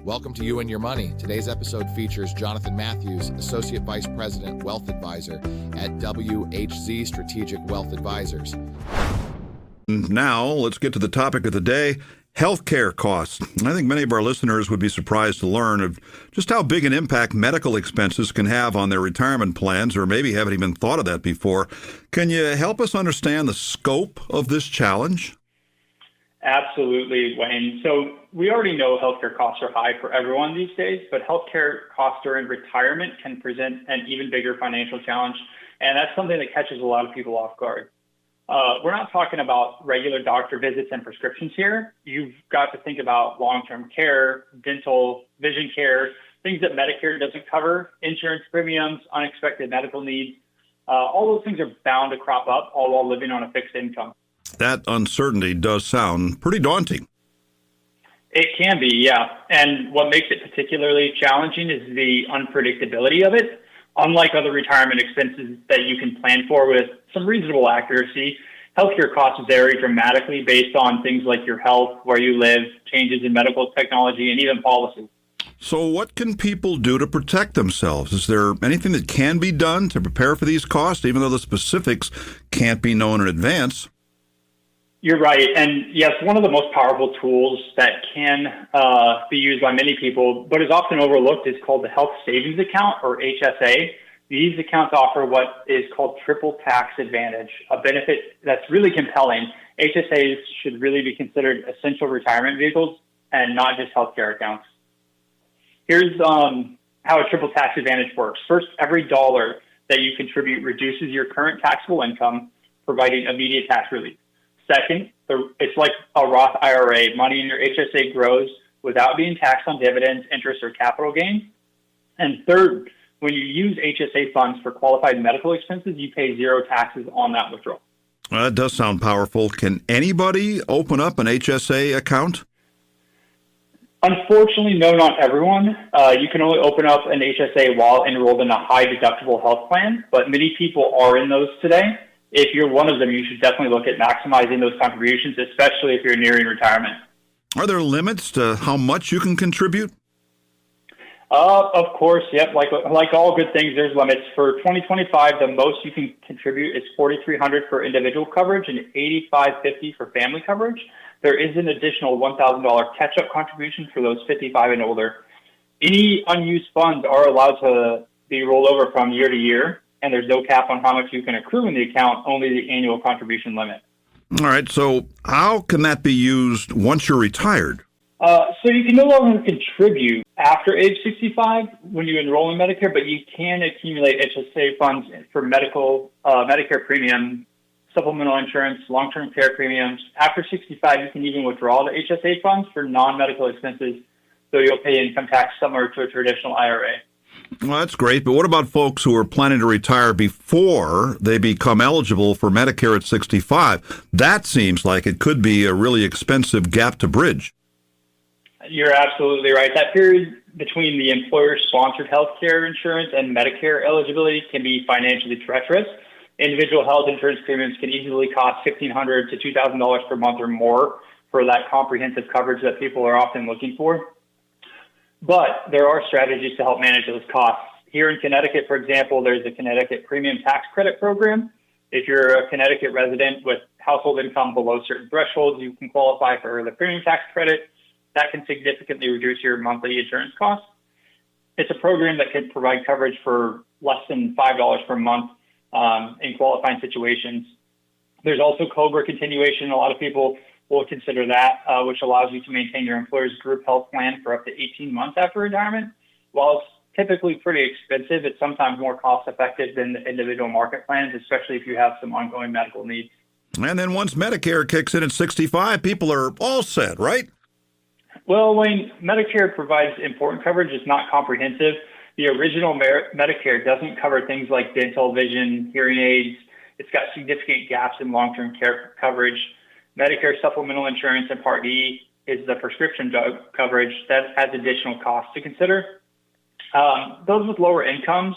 Welcome to You and Your Money. Today's episode features Jonathan Mathews, Associate Vice President, Wealth Advisor at WHZ Strategic Wealth Advisors. Now, let's get to the topic of the day, healthcare costs. I think many of our listeners would be surprised to learn of just how big an impact medical expenses can have on their retirement plans, or maybe haven't even thought of that before. Can you help us understand the scope of this challenge? Absolutely, Wayne. So we already know healthcare costs are high for everyone these days, but healthcare costs during retirement can present an even bigger financial challenge, and that's something that catches a lot of people off guard. We're not talking about regular doctor visits and prescriptions here. You've got to think about long-term care, dental, vision care, things that Medicare doesn't cover, insurance premiums, unexpected medical needs. All those things are bound to crop up, all while living on a fixed income. That uncertainty does sound pretty daunting. It can be, yeah. And what makes it particularly challenging is the unpredictability of it. Unlike other retirement expenses that you can plan for with some reasonable accuracy, healthcare costs vary dramatically based on things like your health, where you live, changes in medical technology, and even policy. So what can people do to protect themselves? Is there anything that can be done to prepare for these costs, even though the specifics can't be known in advance? You're right. And yes, one of the most powerful tools that can be used by many people, but is often overlooked, is called the Health Savings Account, or HSA. These accounts offer what is called triple tax advantage, a benefit that's really compelling. HSAs should really be considered essential retirement vehicles and not just healthcare accounts. Here's how a triple tax advantage works. First, every dollar that you contribute reduces your current taxable income, providing immediate tax relief. Second, it's like a Roth IRA. Money in your HSA grows without being taxed on dividends, interest, or capital gains. And third, when you use HSA funds for qualified medical expenses, you pay zero taxes on that withdrawal. That does sound powerful. Can anybody open up an HSA account? Unfortunately, no, not everyone. You can only open up an HSA while enrolled in a high-deductible health plan, but many people are in those today. If you're one of them, you should definitely look at maximizing those contributions, especially if you're nearing retirement. Are there limits to how much you can contribute? Of course, yep. Like all good things, there's limits. For 2025, the most you can contribute is $4,300 for individual coverage and $8,550 for family coverage. There is an additional $1,000 catch-up contribution for those 55 and older. Any unused funds are allowed to be rolled over from year to year, and there's no cap on how much you can accrue in the account, only the annual contribution limit. All right, so how can that be used once you're retired? So you can no longer contribute after age 65 when you enroll in Medicare, but you can accumulate HSA funds for Medicare premium, supplemental insurance, long-term care premiums. After 65, you can even withdraw the HSA funds for non-medical expenses, so you'll pay income tax similar to a traditional IRA. Well, that's great, but what about folks who are planning to retire before they become eligible for Medicare at 65? That seems like it could be a really expensive gap to bridge. You're absolutely right. That period between the employer-sponsored health care insurance and Medicare eligibility can be financially treacherous. Individual health insurance premiums can easily cost $1,500 to $2,000 per month or more for that comprehensive coverage that people are often looking for. But there are strategies to help manage those costs. Here in Connecticut, for example, there's a Connecticut Premium Tax Credit Program. If you're a Connecticut resident with household income below certain thresholds, you can qualify for the premium tax credit. That can significantly reduce your monthly insurance costs. It's a program that can provide coverage for less than $5 per month in qualifying situations. There's also COBRA continuation. A lot of people will consider that, which allows you to maintain your employer's group health plan for up to 18 months after retirement. While it's typically pretty expensive, it's sometimes more cost-effective than the individual market plans, especially if you have some ongoing medical needs. And then once Medicare kicks in at 65, people are all set, right? Well, Wayne, Medicare provides important coverage. It's not comprehensive. The original Medicare doesn't cover things like dental, vision, hearing aids. It's got significant gaps in long-term care coverage. Medicare supplemental insurance and Part D is the prescription drug coverage that has additional costs to consider. Those with lower incomes,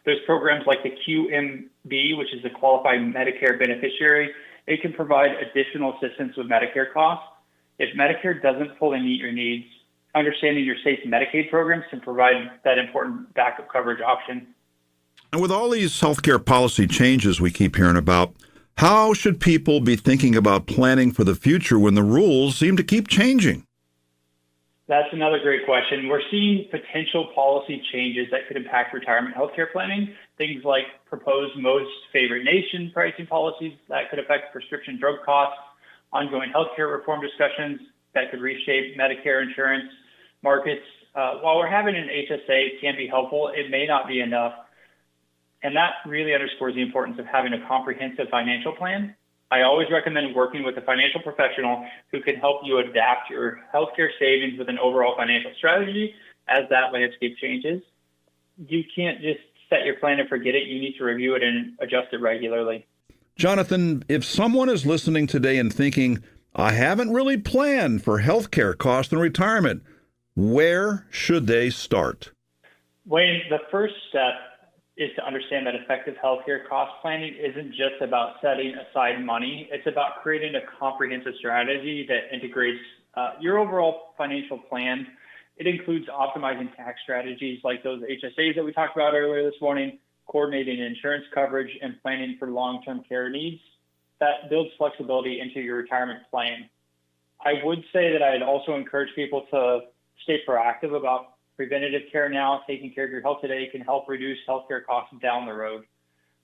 there's programs like the QMB, which is the Qualified Medicare Beneficiary. It can provide additional assistance with Medicare costs. If Medicare doesn't fully meet your needs, Understanding your state's Medicaid programs can provide that important backup coverage option. And with all these healthcare policy changes we keep hearing about, how should people be thinking about planning for the future when the rules seem to keep changing? That's another great question. We're seeing potential policy changes that could impact retirement healthcare planning. Things like proposed most favored nation pricing policies that could affect prescription drug costs, ongoing healthcare reform discussions that could reshape Medicare insurance markets. While we're having an HSA, it can be helpful. It may not be enough. And that really underscores the importance of having a comprehensive financial plan. I always recommend working with a financial professional who can help you adapt your healthcare savings with an overall financial strategy as that landscape changes. You can't just set your plan and forget it. You need to review it and adjust it regularly. Jonathan, if someone is listening today and thinking, I haven't really planned for healthcare costs in retirement, where should they start? Wayne, the first step is to understand that effective healthcare cost planning isn't just about setting aside money. It's about creating a comprehensive strategy that integrates your overall financial plan. It includes optimizing tax strategies like those HSAs that we talked about earlier this morning, coordinating insurance coverage, and planning for long-term care needs. That builds flexibility into your retirement plan. I would say that I'd also encourage people to stay proactive about preventative care now. Taking care of your health today can help reduce healthcare costs down the road.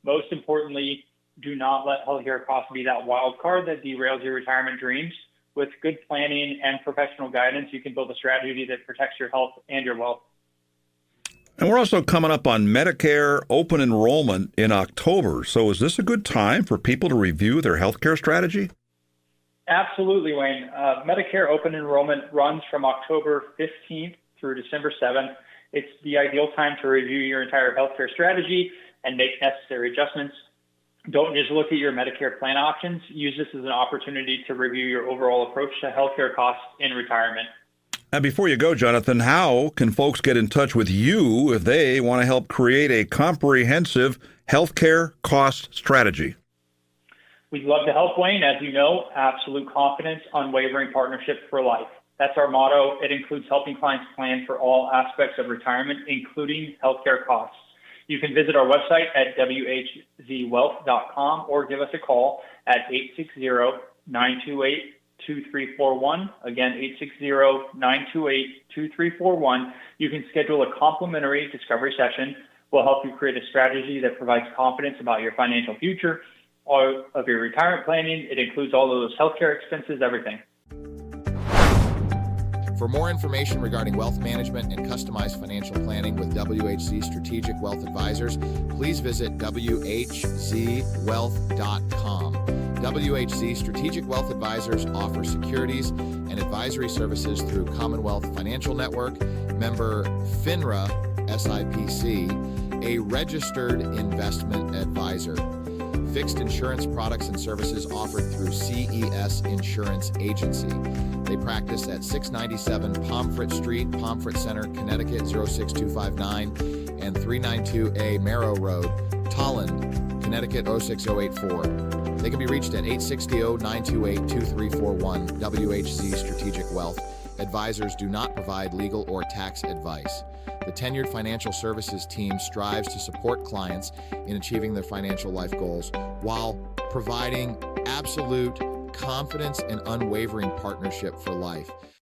Most importantly, do not let healthcare costs be that wild card that derails your retirement dreams. With good planning and professional guidance, you can build a strategy that protects your health and your wealth. And we're also coming up on Medicare open enrollment in October. So is this a good time for people to review their healthcare strategy? Absolutely, Wayne. Medicare open enrollment runs from October 15th through December 7th. It's the ideal time to review your entire healthcare strategy and make necessary adjustments. Don't just look at your Medicare plan options. Use this as an opportunity to review your overall approach to healthcare costs in retirement. And before you go, Jonathan, how can folks get in touch with you if they want to help create a comprehensive healthcare cost strategy? We'd love to help, Wayne. As you know, absolute confidence, unwavering partnership for life. That's our motto. It includes helping clients plan for all aspects of retirement, including healthcare costs. You can visit our website at whzwealth.com or give us a call at 860-928-2341. Again, 860-928-2341. You can schedule a complimentary discovery session. We'll help you create a strategy that provides confidence about your financial future, all of your retirement planning. It includes all of those healthcare expenses, everything. For more information regarding wealth management and customized financial planning with WHZ Strategic Wealth Advisors, please visit whzwealth.com. WHZ Strategic Wealth Advisors offer securities and advisory services through Commonwealth Financial Network, member FINRA SIPC, a registered investment advisor. Fixed insurance products and services offered through CES Insurance Agency. They practice at 697 Pomfret Street, Pomfret Center, Connecticut 06259 and 392A Marrow Road, Tolland, Connecticut 06084. They can be reached at 860-928-2341. WHZ Strategic Wealth Advisors do not provide legal or tax advice. The tenured financial services team strives to support clients in achieving their financial life goals while providing absolute confidence and unwavering partnership for life.